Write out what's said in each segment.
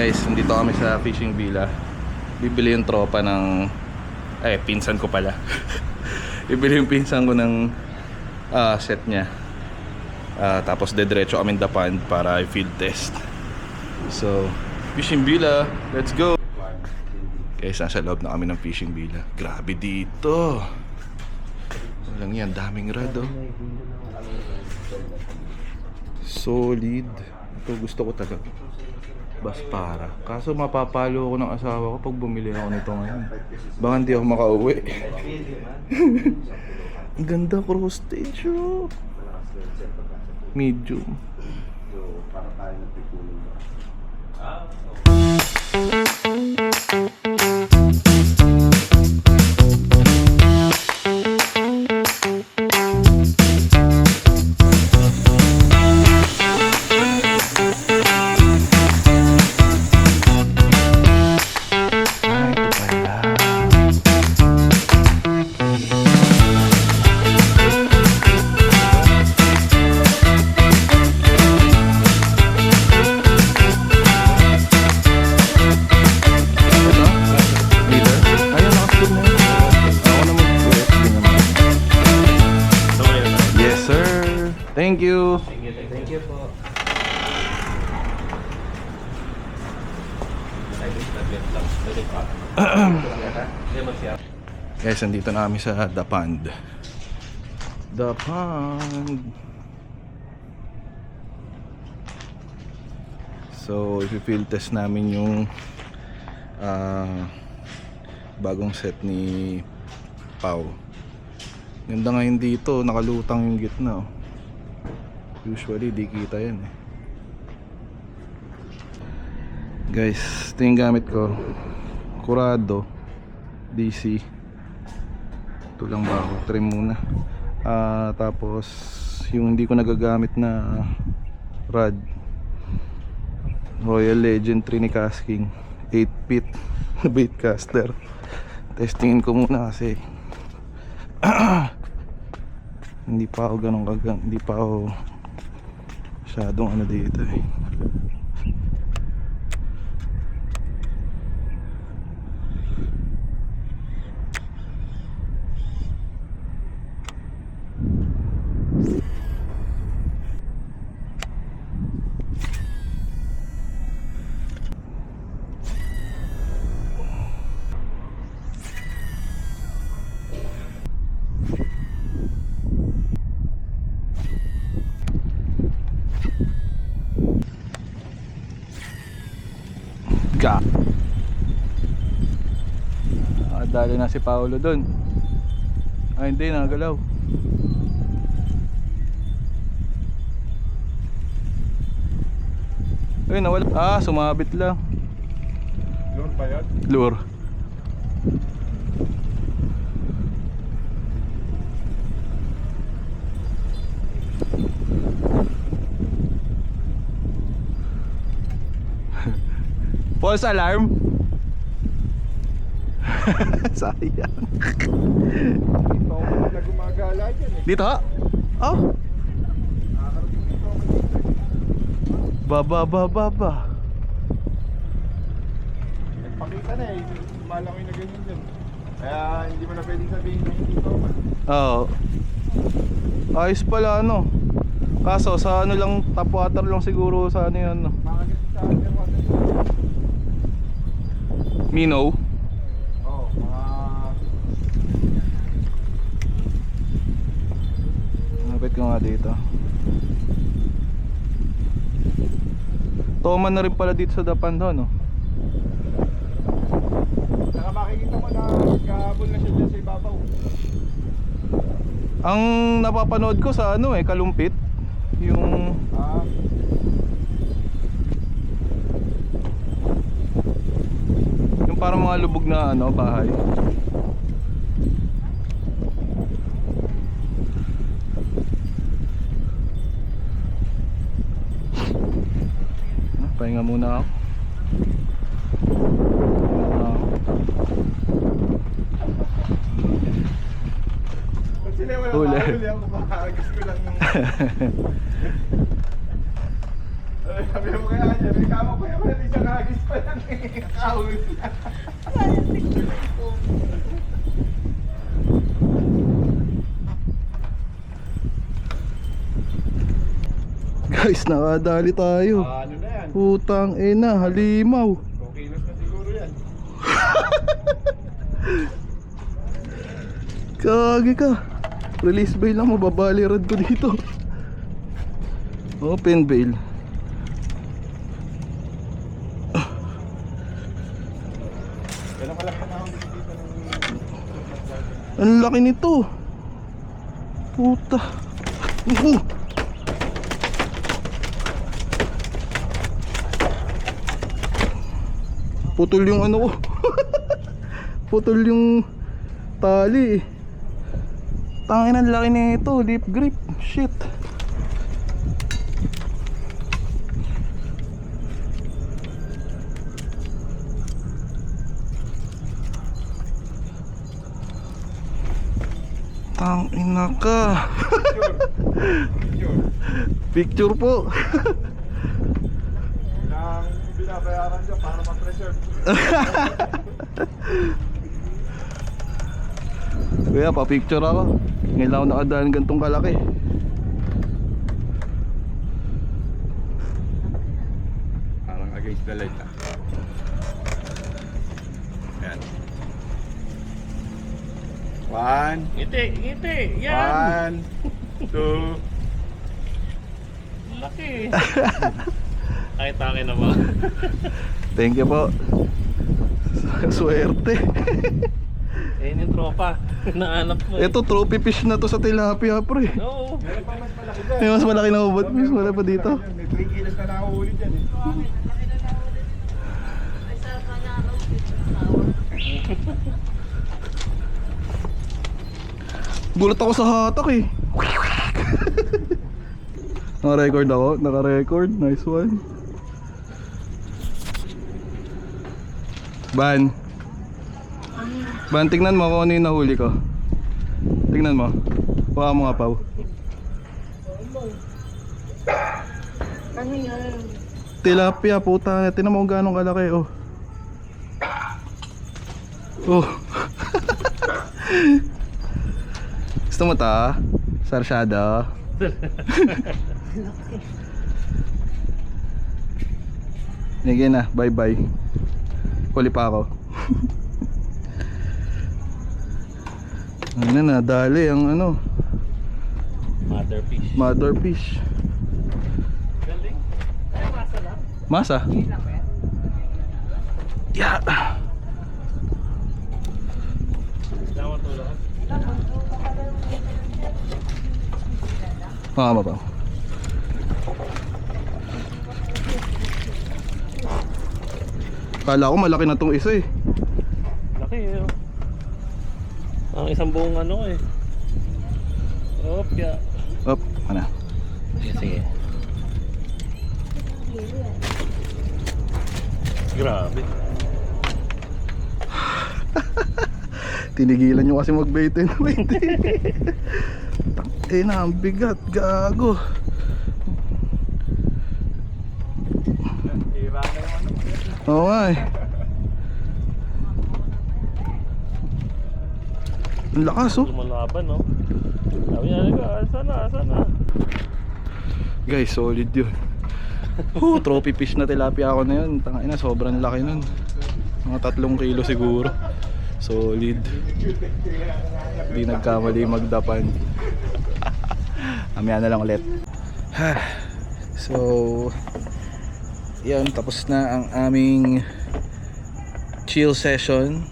Guys, nandito kami sa fishing villa. Bibili yung tropa ng pinsan ko pala. Bibili yung pinsan ko ng set niya. Tapos dediretso kami the pond para i-field test. So, fishing villa, let's go. Guys, nasa loob na kami ng fishing villa. Grabe dito. Walang yan, daming rad oh. Solid. Ito gusto ko talaga. Baspara. Kaso mapapalo ako ng asawa ko pag bumili ako nito ngayon. Baka hindi ako makauwi. Ang ganda, cross stage oh. Medium. Thank you. Thank you po. Guys, nandito na kami sa The Pond. The Pond. So, i-field test namin yung bagong set ni Pau. Ganda ngayon dito, nakalutang yung gitna oh. Usually di kita yan eh. Guys, ito yung gamit ko. Curado DC. Ito lang ba ako, trim muna. Tapos yung hindi ko nagagamit na rod, Royal Legend Trinecast King 8 feet bait caster. Testingin ko muna kasi hindi pa ako ganun hindi pa ako masyadong ano dito eh. Dali na si Paolo dun. Hindi, nagalaw. Ay, nawala. Sumabit lang. Lure pa yan? Lure. False alarm. Sayang. Dito ako na gumagala dyan eh. Dito ha? Oh. Nakakarating dito ako dito eh. Baba. Nagpakita na eh. Lumalangoy na ganyan dyan. Kaya hindi mo na pwedeng sabihin na hindi ko man. Oo. Ayos pala ano. Kaso sa ano lang, top water lang siguro sa ano yan. Makagat sa underwater. Minnow. Napit ko nga dito. Toman na rin pala dito sa Dapan doon, no? Saka makikita mo na nagkahabol na siya dyan sa ibabaw. Ang napapanood ko sa ano Kalumpit, yung yung parang mga lubog na bahay. Pahinga muna ako. Huli. Ako makakagas ko lang ng... Sabi mo kaya kanya, may kama ko yung Isang hagis pa lang eh. Kahul. Guys, nakadali tayo. Ano na yan? Putang ina, halimaw. 2 kilos na siguro yan. Kagi ka. Release bail lang, mababali rod ko dito. Open bail. Kailan ka lang panahon dito ng... Ang laki nito. Puta. Putol yung ano ko. Putol yung tali. Tangin, ang laki nito, lip grip. Shit. Tangina ka. Picture. Picture po. Nang binabayaran dyan para ma-preserve. Kuya, pa-picture ako. Ngayon lang ako nakadaan gantong kalaki. Parang against the light ah. Ayan. 1, Ngiti, ngiti. Yan. 1, 2. Laki. Nakita na ba? Thank you po. Swerte. Ayun yung tropa. Naanap mo. Ito, trophy fish na to sa tilapia, pre. No. Meron pa mas malaki dyan. May mas malaki na ubot. Mas malaki pa dito. May 3 kilos na nakahuli dyan eh. Gulat ako sa hatak eh. Naka-record ako. Naka-record. Nice one. Ban. Ban, tingnan mo kung ano yung nahuli ko. Tingnan mo. Baka mo nga, Pao. Ano yan? Tilapia, puta. Tingnan mo kung gano'ng kalaki, oh. Oh. Gusto mo ta? Sarsyado. Sige na, bye bye. Huli pa ako. Ano na, dali ang ano, Motherfish. motherfish. Galing. Ay, masa lang. Masa? Yeah. Tama tulad. Tama ba? Kala ko malaki na tong isa eh. Laki eh. Ang isang buong ano eh. Opya. Op, ano? Sige, sige. Grabe. Tinigilan nyo kasi mag-bait and wait. Eh na, ang bigat, gago. Tira na yung ano. Oo nga eh. Ang lakas oh. Lumalaban no. Sabi niya, asa na. Guys, solid yun. Trophy fish na tilapia ako na yun. Tangina, sobrang laki nun. Mga 3 kilo siguro. Solid. Hindi nagkamali magdapan. Amaya na lang ulit. So, yan, tapos na ang aming chill session.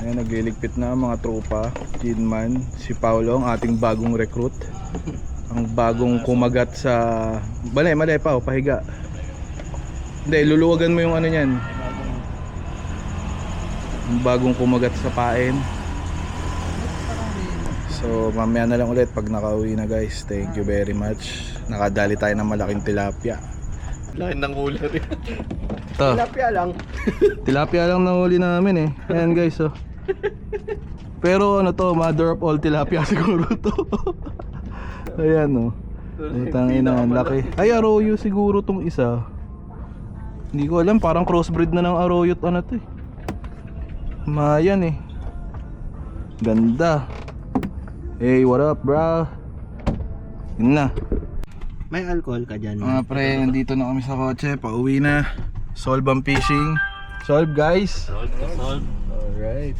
Ayan, nagliligpit na ang mga tropa. Kidman, si Paulo, ang ating bagong recruit. Ang bagong kumagat sa... Mali pa, pahiga. Hindi, luluwagan mo yung ano niyan. Ang bagong kumagat sa pain. So, mamaya na lang ulit pag nakauwi na guys. Thank you very much. Nakadali tayo ng malaking tilapia. Lain ng huli rin. Ito, Tilapia lang. tilapia lang nahuli namin eh. Ayan guys oh. Pero ano to, mother of all tilapia siguro to. Ayan oh. Utang ina, ang laki. Ay, arroyo siguro tong isa. Hindi ko alam, parang crossbreed na ng Arroyo ano to eh. Mayan eh. Ganda. Hey, what up bro? Yun na. May alcohol ka dyan. Mga pre, nandito na kami sa kotse. Pauwi na. Solve ang fishing. Solve guys. Solve. Alright.